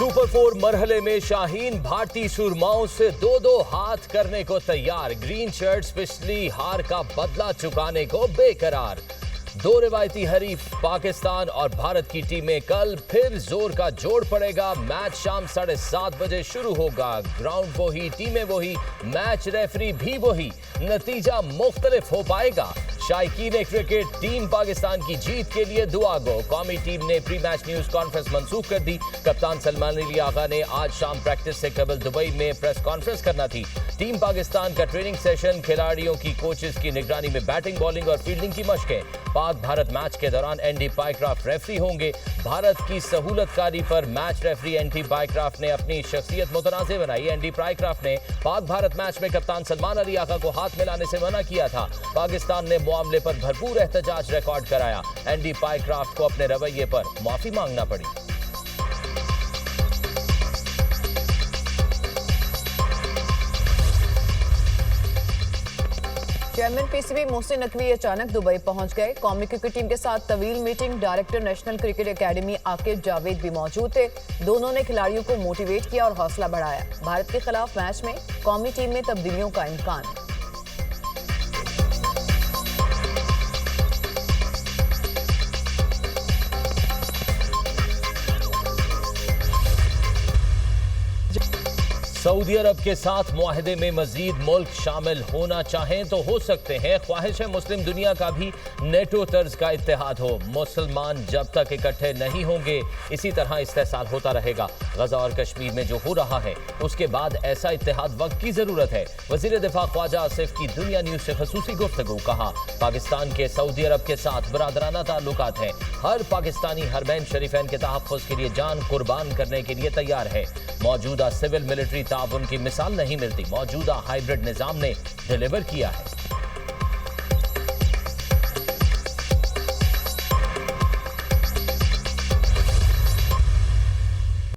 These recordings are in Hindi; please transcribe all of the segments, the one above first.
सुपर 4 मरहले में शाहीन भारतीय सुरमाओं से दो दो हाथ करने को तैयार। ग्रीन शर्ट्स पिछली हार का बदला चुकाने को बेकरार। दो रिवायती हरीफ पाकिस्तान और भारत की टीमें कल फिर जोर का जोड़ पड़ेगा। मैच शाम 7:30 बजे शुरू होगा। ग्राउंड वही, टीमें वही, मैच रेफरी भी वही, नतीजा मुख्तलिफ हो पाएगा। शायकीन क्रिकेट, टीम पाकिस्तान की जीत के लिए दुआ गो। कौमी टीम ने प्री मैच न्यूज कॉन्फ्रेंस मंसूख कर दी। कप्तान सलमान अली आगा ने आज शाम प्रैक्टिस से कबल दुबई में प्रेस कॉन्फ्रेंस करना थी। टीम पाकिस्तान का ट्रेनिंग सेशन, खिलाड़ियों की कोचेस की निगरानी में बैटिंग, बॉलिंग और फील्डिंग की मशकें। पाक भारत मैच के दौरान एनडी पाइक्राफ्ट रेफरी होंगे। भारत की सहूलतकारी पर मैच रेफरी एनडी पाइक्राफ्ट ने अपनी शख्सियत मुतनाज़ बनाई। एनडी पाइक्राफ्ट ने पाक भारत मैच में कप्तान सलमान अली आगा को हाथ मिलाने से मना किया था। पाकिस्तान ने मामले पर भरपूर एहतजाज रिकॉर्ड कराया। एनडी पाइक्राफ्ट को अपने रवैये पर माफी मांगना पड़ी। चेयरमैन पीसीबी मोहसिन नकवी अचानक दुबई पहुंच गए। कौमी क्रिकेट टीम के साथ तवील meeting. Director national cricket academy Aqib Javed भी मौजूद थे। दोनों ने खिलाड़ियों को मोटिवेट किया और हौसला बढ़ाया। भारत के खिलाफ मैच में कौमी टीम में तब्दीलियों का इम्कान। सऊदी अरब के साथ मुआहदे में मजीद मुल्क शामिल होना चाहें तो हो सकते हैं। ख्वाहिश है मुस्लिम दुनिया का भी नेटो तर्ज का इत्तेहाद हो। मुसलमान जब तक इकट्ठे नहीं होंगे इसी तरह इस्तेहसाल होता रहेगा। गजा और कश्मीर में जो हो रहा है उसके बाद ऐसा इत्तेहाद वक्त की जरूरत है। वजीर दिफा ख्वाजा आसिफ की दुनिया न्यूज से खसूसी गुफ्तगू। कहा, पाकिस्तान के सऊदी अरब के साथ बरादराना ताल्लुकात हैं। हर पाकिस्तानी हरमैन शरीफैन के तहफ़्फ़ुज़ के लिए जान कुर्बान करने के लिए तैयार है। मौजूदा सिविल मिलिट्री ताउन की मिसाल नहीं मिलती। मौजूदा हाइब्रिड निजाम ने डिलीवर किया है।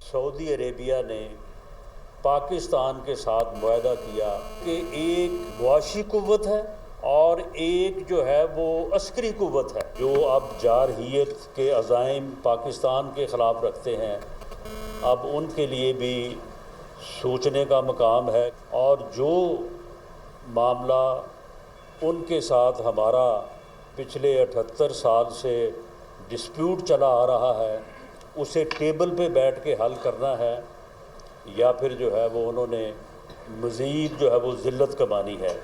सऊदी अरेबिया ने पाकिस्तान के साथ मुआहदा किया कि एक मुआशी कुव्वत है और एक जो है वो अस्करी कुव्वत है, जो अब जारहियत के अज़ाइम पाकिस्तान के ख़िलाफ़ रखते हैं। अब उनके लिए भी सोचने का मकाम है। और जो मामला उनके साथ हमारा पिछले 78 साल से डिस्प्यूट चला आ रहा है, उसे टेबल पे बैठ के हल करना है, या फिर जो है वो उन्होंने मज़ीद जो है वो ज़िल्लत कमानी है।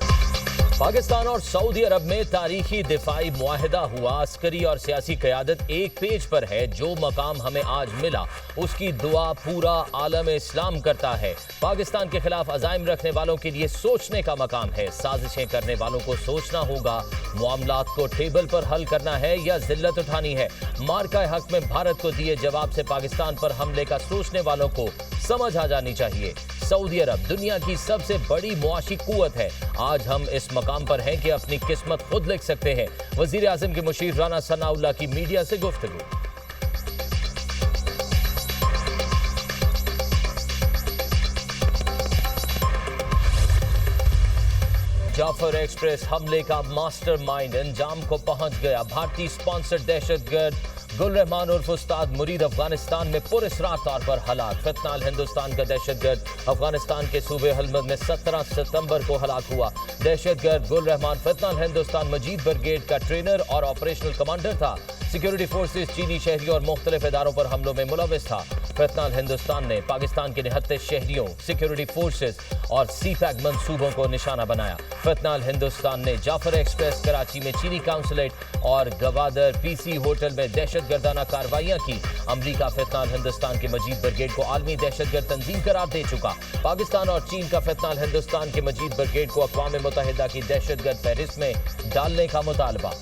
पाकिस्तान और सऊदी अरब में तारीखी दिफाई मुआहदा हुआ। अस्करी और सियासी क़यादत एक पेज पर है। जो मकाम हमें आज मिला उसकी दुआ पूरा आलम इस्लाम करता है। पाकिस्तान के खिलाफ अज़ाइम रखने वालों के लिए सोचने का मकाम है। साजिशें करने वालों को सोचना होगा मामलात को टेबल पर हल करना है या जिल्लत उठानी है। मार्का हक में भारत को दिए जवाब से पाकिस्तान पर हमले का सोचने वालों को समझ आ जानी चाहिए। सऊदी अरब दुनिया की सबसे बड़ी मुआशी कुव्वत है। आज हम इस मकाम पर हैं कि अपनी किस्मत खुद लिख सकते हैं। वजीर आज़म के मुशीर राना सनाउल्लाह की मीडिया से गुफ्तगू। जाफर एक्सप्रेस हमले का मास्टरमाइंड अंजाम को पहुंच गया। भारतीय स्पॉन्सर्ड दहशतगर्द गुल रहमान उर्फ उस्ताद मुरीद अफगानिस्तान में पुरअसरार तौर पर हलाक। फितनाल हिंदुस्तान का दहशतगर्द अफगानिस्तान के सूबे हलमद में 17 सितंबर को हलाक हुआ। दहशतगर्द गुल रहमान फितनाल हिंदुस्तान मजीद ब्रिगेड का ट्रेनर और ऑपरेशनल कमांडर था। सिक्योरिटी फोर्सेस चीनी शहरियों और मुख्तलिफ इदारों पर हमलों में मुलविस था। फितनाल हिंदुस्तान ने पाकिस्तान के 79 शहरियों, सिक्योरिटी फोर्सेस और सीपैक मंसूबों को निशाना बनाया। फितनाल हिंदुस्तान ने जाफर एक्सप्रेस, कराची में चीनी काउंसलेट और गवादर पीसी होटल में दहशतगर्दाना कार्रवाइयां की। अमरीका फितनाल हिंदुस्तान के मजीद ब्रिगेड को आलमी दहशतगर्द तंजीम करार दे चुका। पाकिस्तान और चीन का फितनाल हिंदुस्तान के मजीद ब्रिगेड को अक़वाम मुत्तहिदा की दहशतगर्द फहरिस्त में डालने का मुतालबा।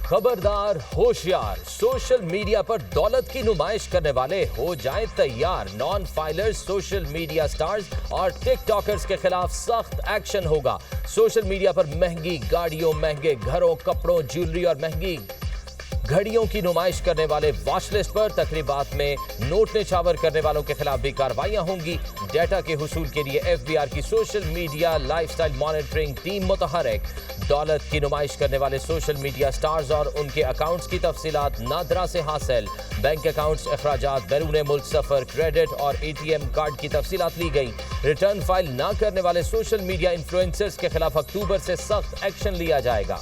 खबरदार, होशियार, सोशल मीडिया पर दौलत की नुमाइश करने वाले हो जाएं तैयार। Non filers, social media stars और टिकटॉकर्स के खिलाफ सख्त एक्शन होगा। सोशल मीडिया पर महंगी गाड़ियों, महंगे घरों, कपड़ों, ज्वेलरी और महंगी घड़ियों की नुमाइश करने वाले वॉच लिस्ट पर तकरीबात में नोट निछावर करने वालों के खिलाफ भी कार्रवाइयां होंगी। डेटा के हुसूल के लिए एफबीआर की social media lifestyle monitoring team मुतहरक। दौलत की नुमाइश करने वाले सोशल मीडिया स्टार्स और उनके अकाउंट्स की तफसीलात नादरा से हासिल। बैंक अकाउंट्स, अखराजात, बैरून मुल्क सफर, क्रेडिट और एटीएम कार्ड की तफसीलात ली गई। रिटर्न फाइल न करने वाले सोशल मीडिया इन्फ्लुएंसर्स के खिलाफ अक्टूबर से सख्त एक्शन लिया जाएगा।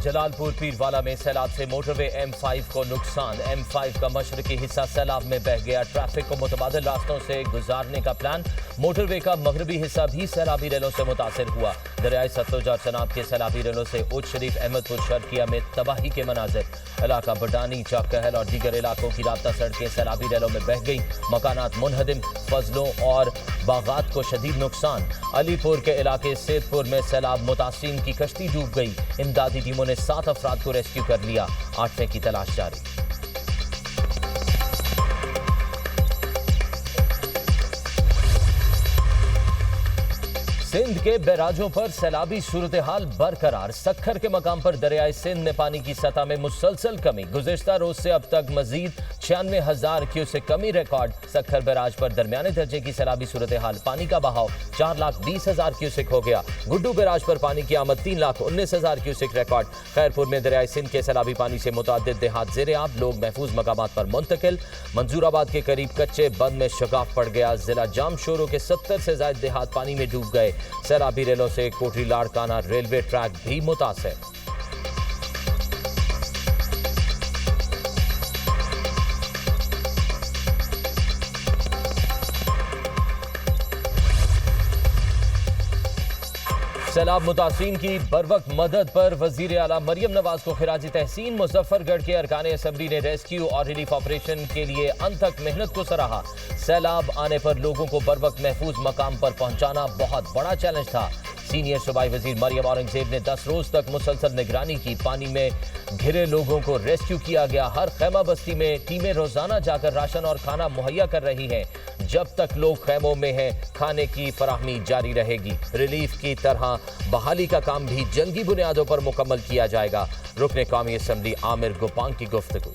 जलालपुर पीरवाला में सैलाब से मोटरवे M5 को नुकसान। M5 का मशरकी हिस्सा सैलाब में बह गया। ट्रैफिक को मुतबादिल रास्तों से गुजारने का प्लान। मोटरवे का मगरबी हिस्सा भी सैलाबी रेलों से मुतासिर हुआ। दरियाए सतलुज और चनाब के सैलाबी रेलों से उच्च शरीफ, अहमदपुर, शर्किया में तबाही के मनाजिर। इलाका बडानी, चौकहल और दीगर इलाकों की राब्ता सड़कें सैलाबी रेलों में बह गई। मकानात मुनहदिम, फजलों और बागात को शदीद नुकसान। अलीपुर के इलाके सेदपुर में सैलाब मुतासिरीन की कश्ती डूब गई। इमदादी टीमों ने 7 अफराद को रेस्क्यू कर लिया। 8वें की तलाश जारी। सिंध के बैराजों पर सैलाबी सूरत हाल बरकरार। सक्खर के मकाम पर दरियाए सिंध में पानी की सतह में मुसलसल कमी। गुज़िश्ता रोज से अब तक मजीद 96,000 क्यूसेक कमी रिकॉर्ड। सक्खर बैराज पर दरमियाने दर्जे की सैलाबी सूरत हाल। पानी का बहाव 4,20,000 क्यूसेक हो गया। गुड्डू बैराज पर पानी की आमद 3,19,000 क्यूसेक रिकॉर्ड। खैरपुर में दरियाए सिंध के सैलाबी पानी से मुतअद्दिद देहात ज़ेर-ए-आब, लोग महफूज मकामात पर मुंतकिल। मंजूराबाद के करीब कच्चे बंद में शगाफ पड़ गया। जिला जाम शोरों के 70 से ज्यादा देहात पानी में डूब गए। सैलाबी रेलों से कोटरी लाड़काना रेलवे ट्रैक भी मुतासिर। सैलाब मुतासिरीन की बरवक्त मदद पर वजीर आला मरियम नवाज को खिराजी तहसीन। मुजफ्फरगढ़ के अरकान असम्बली ने रेस्क्यू और रिलीफ ऑपरेशन के लिए अनथक मेहनत को सराहा। सैलाब आने पर लोगों को बरवक्त महफूज मकाम पर पहुंचाना बहुत बड़ा चैलेंज था। सीनियर सूबाई वजीर मरियम औरंगजेब ने 10 रोज तक मुसलसल निगरानी की। पानी में घिरे लोगों को रेस्क्यू किया गया। हर खैमा बस्ती में टीमें रोजाना जाकर राशन और खाना मुहैया कर रही हैं। जब तक लोग खैमों में हैं, खाने की फराहमी जारी रहेगी। रिलीफ की तरह बहाली का काम भी जंगी बुनियादों पर मुकम्मल किया जाएगा। रुकने कौमी असम्बली आमिर गुपांग की गुफ्तगू।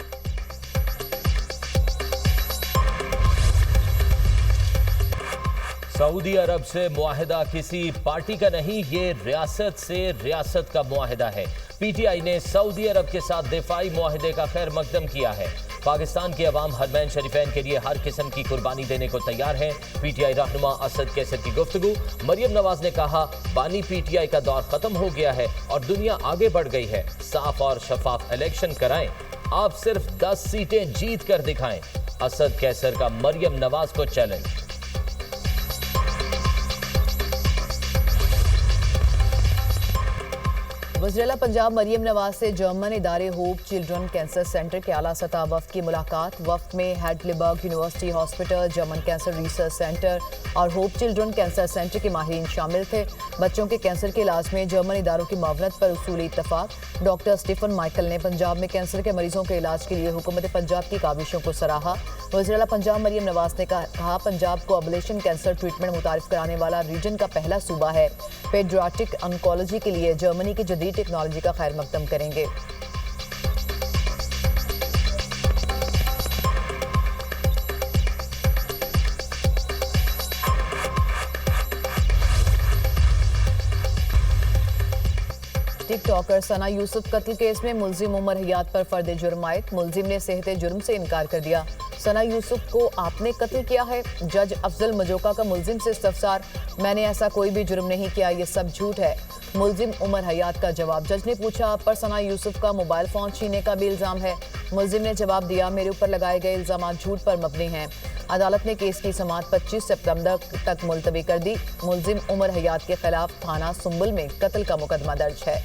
सऊदी अरब से मुआहिदा किसी पार्टी का नहीं, ये रियासत से रियासत का मुआहिदा है। पीटीआई ने सऊदी अरब के साथ दिफाई मुआहिदे का खैर मकदम किया है। पाकिस्तान के अवाम हरमैन शरीफैन के लिए हर किस्म की कुर्बानी देने को तैयार है। पीटीआई रहनुमा असद कैसर की गुफ्तगू। मरियम नवाज ने कहा, बानी पीटीआई का दौर खत्म हो गया है और दुनिया आगे बढ़ गई है। साफ और शफाफ इलेक्शन कराएं, आप सिर्फ 10 सीटें जीत कर दिखाएं। असद कैसर का मरियम नवाज को चैलेंज। वज़ीर-ए-आला पंजाब मरियम नवाज से जर्मन इदारे होप चिल्ड्रन कैंसर सेंटर के आला सतह वफ्द की मुलाकात। वफ्द में Heidelberg University Hospital, German Cancer Research Centre और होप चिल्ड्रन कैंसर सेंटर के माहिरीन शामिल थे। बच्चों के कैंसर के इलाज में जर्मन इदारों की मावनत पर उसूली इत्तफाक। डॉक्टर स्टीफन माइकल ने पंजाब में कैंसर के मरीजों के इलाज के लिए हुकूमत पंजाब की काविशों को सराहा। वज़ीर-ए-आला पंजाब मरियम नवाज ने कहा, पंजाब को अबलेशन कैंसर ट्रीटमेंट मुतारिफ कराने वाला रीजन का पहला सूबा है। पेडियाट्रिक ऑन्कोलॉजी के लिए जर्मनी की जदीद टेक्नोलॉजी का खैर मकदम करेंगे। टिकटॉकर सना यूसुफ कत्ल केस में मुलजिम उमर हयात पर फर्द जुर्म आयद। मुलजिम ने सेहते जुर्म से इनकार कर दिया। सना यूसुफ को आपने कत्ल किया है। जज अफजल मजोका का मुलजिम से इस्तफसार, मैंने ऐसा कोई भी जुर्म नहीं किया, ये सब झूठ है। मुलजिम उमर हयात का जवाब। जज ने पूछा, आप पर सना यूसुफ का मोबाइल फोन छीनने का भी इल्जाम है। मुलजिम ने जवाब दिया, मेरे ऊपर लगाए गए इल्जाम झूठ पर मबनी हैं। अदालत ने केस की समाअत 25 सितंबर तक मुलतवी कर दी। मुलजिम उमर हयात के खिलाफ थाना सुंबुल में कत्ल का मुकदमा दर्ज है।